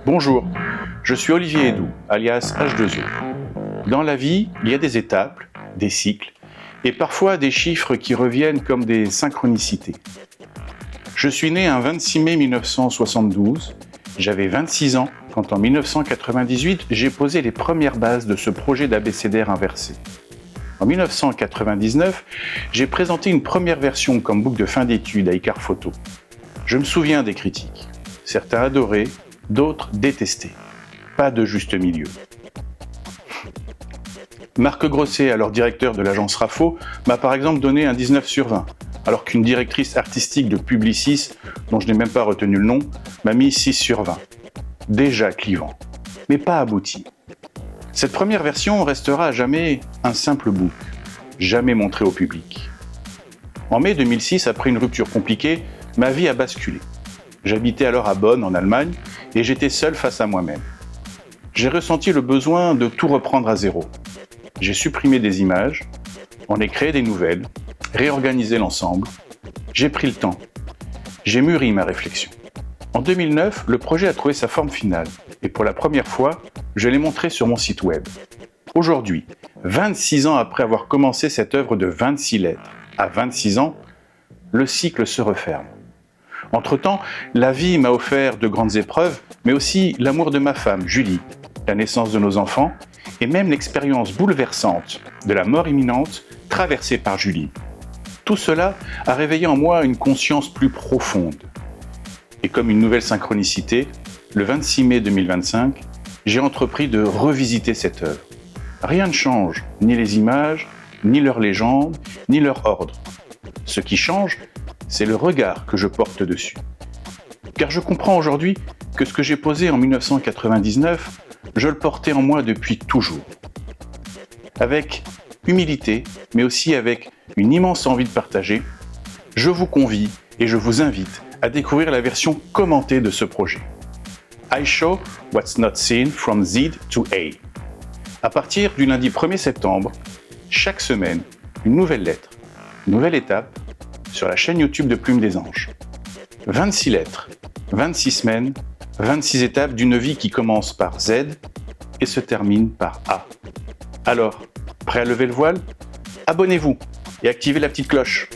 Bonjour, je suis Olivier Hédoux, alias H2O. Dans la vie, il y a des étapes, des cycles, et parfois des chiffres qui reviennent comme des synchronicités. Je suis né un 26 mai 1972, j'avais 26 ans quand en 1998 j'ai posé les premières bases de ce projet d'abécédaire inversé. En 1999, j'ai présenté une première version comme book de fin d'études à Icar Photo. Je me souviens des critiques. Certains adoraient, d'autres détestaient. Pas de juste milieu. Marc Grosset, alors directeur de l'agence Rafo, m'a par exemple donné un 19 sur 20, alors qu'une directrice artistique de Publicis, dont je n'ai même pas retenu le nom, m'a mis 6 sur 20. Déjà clivant, mais pas abouti. Cette première version restera à jamais un simple book, jamais montré au public. En mai 2006, après une rupture compliquée, ma vie a basculé. J'habitais alors à Bonn, en Allemagne, et j'étais seul face à moi-même. J'ai ressenti le besoin de tout reprendre à zéro. J'ai supprimé des images, en ai créé des nouvelles, réorganisé l'ensemble. J'ai pris le temps. J'ai mûri ma réflexion. En 2009, le projet a trouvé sa forme finale, et pour la première fois, je l'ai montré sur mon site web. Aujourd'hui, 26 ans après avoir commencé cette œuvre de 26 lettres, à 26 ans, le cycle se referme. Entre-temps, la vie m'a offert de grandes épreuves, mais aussi l'amour de ma femme, Julie, la naissance de nos enfants, et même l'expérience bouleversante de la mort imminente traversée par Julie. Tout cela a réveillé en moi une conscience plus profonde. Et comme une nouvelle synchronicité, le 26 mai 2025, j'ai entrepris de revisiter cette œuvre. Rien ne change, ni les images, ni leur légende, ni leur ordre. Ce qui change, c'est le regard que je porte dessus. Car je comprends aujourd'hui que ce que j'ai posé en 1999, je le portais en moi depuis toujours. Avec humilité, mais aussi avec une immense envie de partager, je vous convie et je vous invite à découvrir la version commentée de ce projet. I show what's not seen from Z to A. À partir du lundi 1er septembre, chaque semaine, une nouvelle lettre, une nouvelle étape sur la chaîne YouTube de Plume des Anges. 26 lettres, 26 semaines, 26 étapes d'une vie qui commence par Z et se termine par A. Alors, prêt à lever le voile ? Abonnez-vous et activez la petite cloche.